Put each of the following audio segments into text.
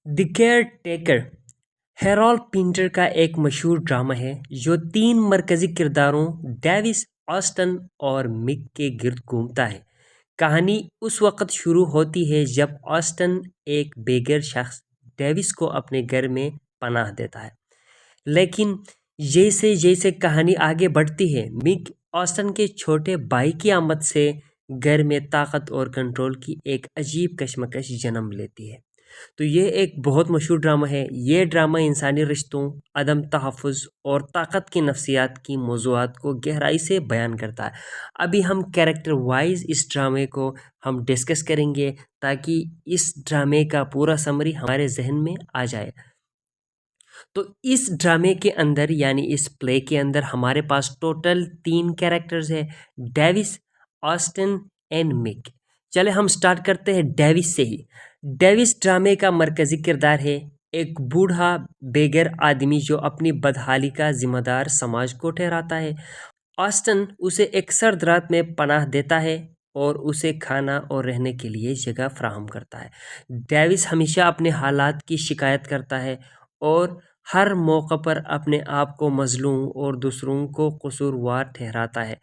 دی care taker Harold painter کا ایک مشہور ڈرامہ ہے جو 3 مرکزی کرداروں ڈیوس، آسٹن اور مک کے گرد گھومتا ہے۔ کہانی اس وقت شروع ہوتی ہے جب آسٹن ایک بے گھر شخص ڈیوس کو اپنے گھر میں پناہ دیتا ہے، لیکن جیسے جیسے کہانی آگے بڑھتی ہے، مک آسٹن کے چھوٹے بھائی کی آمد سے گھر میں طاقت اور کنٹرول کی ایک عجیب کشمکش جنم لیتی ہے۔ تو یہ ایک بہت مشہور ڈرامہ ہے۔ یہ ڈرامہ انسانی رشتوں، عدم تحفظ اور طاقت کی نفسیات کی موضوعات کو گہرائی سے بیان کرتا ہے۔ ابھی ہم کیریکٹر وائز اس ڈرامے کو ہم ڈسکس کریں گے تاکہ اس ڈرامے کا پورا سمری ہمارے ذہن میں آ جائے۔ تو اس ڈرامے کے اندر یعنی اس پلے کے اندر ہمارے پاس ٹوٹل 3 کیریکٹرز ہیں، ڈیوس، آسٹن اینڈ مک۔ چلے ہم سٹارٹ کرتے ہیں ڈیوس سے ہی۔ ڈیوس ڈرامے کا مرکزی کردار ہے، ایک بوڑھا بے گھر آدمی جو اپنی بدحالی کا ذمہ دار سماج کو ٹھہراتا ہے۔ آسٹن اسے ایک سرد رات میں پناہ دیتا ہے اور اسے کھانا اور رہنے کے لیے جگہ فراہم کرتا ہے۔ ڈیوس ہمیشہ اپنے حالات کی شکایت کرتا ہے اور ہر موقع پر اپنے آپ کو مظلوم اور دوسروں کو قصوروار ٹھہراتا ہے۔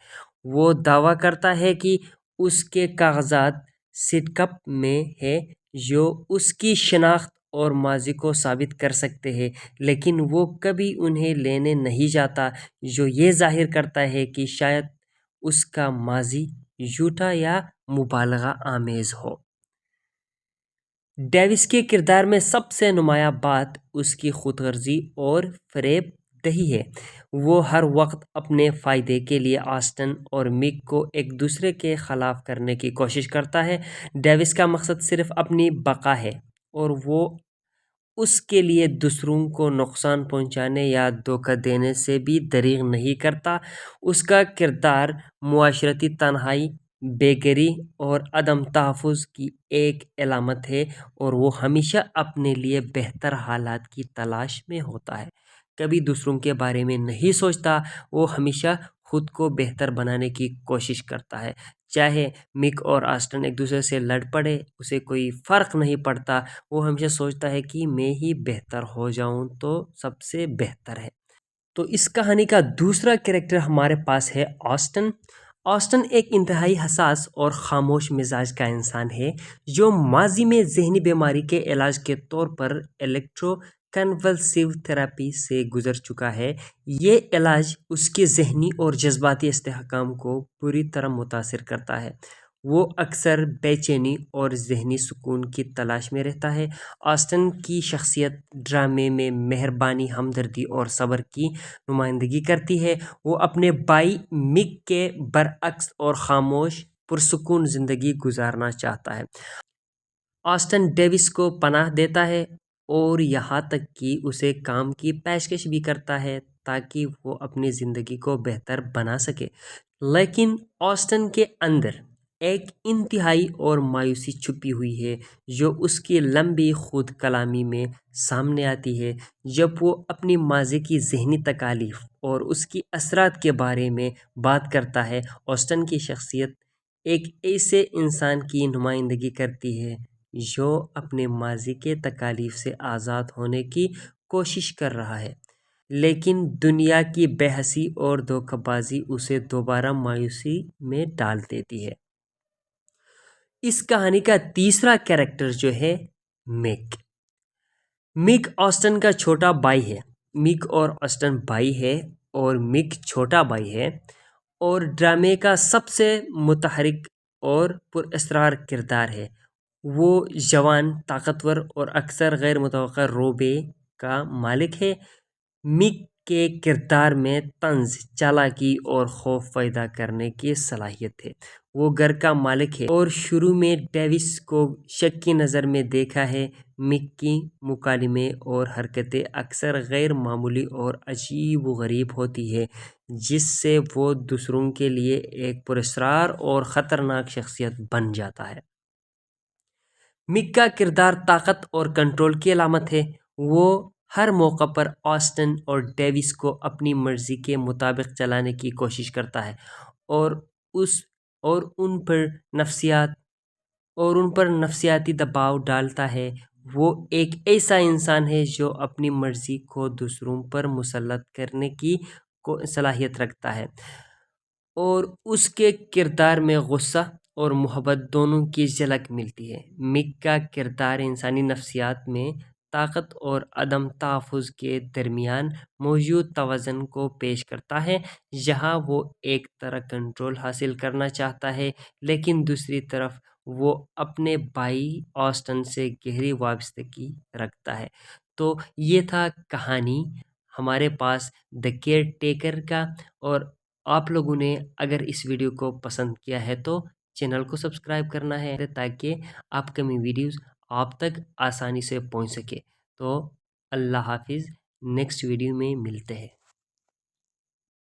وہ دعویٰ کرتا ہے کہ اس کے کاغذات سٹکپ میں ہے جو اس کی شناخت اور ماضی کو ثابت کر سکتے ہیں، لیکن وہ کبھی انہیں لینے نہیں جاتا، جو یہ ظاہر کرتا ہے کہ شاید اس کا ماضی جھوٹا یا مبالغہ آمیز ہو۔ ڈیوس کے کردار میں سب سے نمایاں بات اس کی خود غرضی اور فریب دہی ہے۔ وہ ہر وقت اپنے فائدے کے لیے آسٹن اور مک کو ایک دوسرے کے خلاف کرنے کی کوشش کرتا ہے۔ ڈیوس کا مقصد صرف اپنی بقا ہے اور وہ اس کے لیے دوسروں کو نقصان پہنچانے یا دھوکہ دینے سے بھی دریغ نہیں کرتا۔ اس کا کردار معاشرتی تنہائی، بے گھری اور عدم تحفظ کی ایک علامت ہے، اور وہ ہمیشہ اپنے لیے بہتر حالات کی تلاش میں ہوتا ہے، کبھی دوسروں کے بارے میں نہیں سوچتا۔ وہ ہمیشہ خود کو بہتر بنانے کی کوشش کرتا ہے، چاہے مک اور آسٹن ایک دوسرے سے لڑ پڑے اسے کوئی فرق نہیں پڑتا۔ وہ ہمیشہ سوچتا ہے کہ میں ہی بہتر ہو جاؤں تو سب سے بہتر ہے۔ تو اس کہانی کا دوسرا کریکٹر ہمارے پاس ہے آسٹن۔ آسٹن ایک انتہائی حساس اور خاموش مزاج کا انسان ہے جو ماضی میں ذہنی بیماری کے علاج کے طور پر الیکٹرو کنولسیو تھراپی سے گزر چکا ہے۔ یہ علاج اس کے ذہنی اور جذباتی استحکام کو بری طرح متاثر کرتا ہے۔ وہ اکثر بے چینی اور ذہنی سکون کی تلاش میں رہتا ہے۔ آسٹن کی شخصیت ڈرامے میں مہربانی، ہمدردی اور صبر کی نمائندگی کرتی ہے۔ وہ اپنے بھائی مک کے برعکس اور خاموش، پرسکون زندگی گزارنا چاہتا ہے۔ آسٹن ڈیوس کو پناہ دیتا ہے اور یہاں تک کہ اسے کام کی پیشکش بھی کرتا ہے تاکہ وہ اپنی زندگی کو بہتر بنا سکے، لیکن آسٹن کے اندر ایک انتہائی اور مایوسی چھپی ہوئی ہے جو اس کی لمبی خود کلامی میں سامنے آتی ہے۔ جب وہ اپنی ماضی کی ذہنی تکالیف اور اس کی اثرات کے بارے میں بات کرتا ہے، آسٹن کی شخصیت ایک ایسے انسان کی نمائندگی کرتی ہے جو اپنے ماضی کے تکالیف سے آزاد ہونے کی کوشش کر رہا ہے، لیکن دنیا کی بے حسی اور دھوکہ بازی اسے دوبارہ مایوسی میں ڈال دیتی ہے۔ اس کہانی کا تیسرا کریکٹر جو ہے مک۔ مک آسٹن کا چھوٹا بھائی ہے۔ مک اور آسٹن بھائی ہے اور مک چھوٹا بھائی ہے، اور ڈرامے کا سب سے متحرک اور پراسرار کردار ہے۔ وہ جوان، طاقتور اور اکثر غیر متوقع رویے کا مالک ہے۔ مک کے کردار میں طنز، چالاکی اور خوف پیدا کرنے کی صلاحیت ہے۔ وہ گھر کا مالک ہے اور شروع میں ڈیوس کو شک کی نظر میں دیکھا ہے۔ مک کی مکالمے اور حرکتیں اکثر غیر معمولی اور عجیب و غریب ہوتی ہیں، جس سے وہ دوسروں کے لیے ایک پراسرار اور خطرناک شخصیت بن جاتا ہے۔ مک کا کردار طاقت اور کنٹرول کی علامت ہے۔ وہ ہر موقع پر آسٹن اور ڈیوس کو اپنی مرضی کے مطابق چلانے کی کوشش کرتا ہے اور ان پر نفسیاتی دباؤ ڈالتا ہے۔ وہ ایک ایسا انسان ہے جو اپنی مرضی کو دوسروں پر مسلط کرنے کی صلاحیت رکھتا ہے، اور اس کے کردار میں غصہ اور محبت دونوں کی جھلک ملتی ہے۔ مک کا کردار انسانی نفسیات میں طاقت اور عدم تحفظ کے درمیان موجود توازن کو پیش کرتا ہے، جہاں وہ ایک طرف کنٹرول حاصل کرنا چاہتا ہے لیکن دوسری طرف وہ اپنے بھائی آسٹن سے گہری وابستگی رکھتا ہے۔ تو یہ تھا کہانی ہمارے پاس دا کیئر ٹیکر کا، اور آپ لوگوں نے اگر اس ویڈیو کو پسند کیا ہے تو چینل کو سبسکرائب کرنا ہے تاکہ اپ کمنگ ویڈیوز آپ تک آسانی سے پہنچ سکے۔ تو اللہ حافظ، نیکسٹ ویڈیو میں ملتے ہیں۔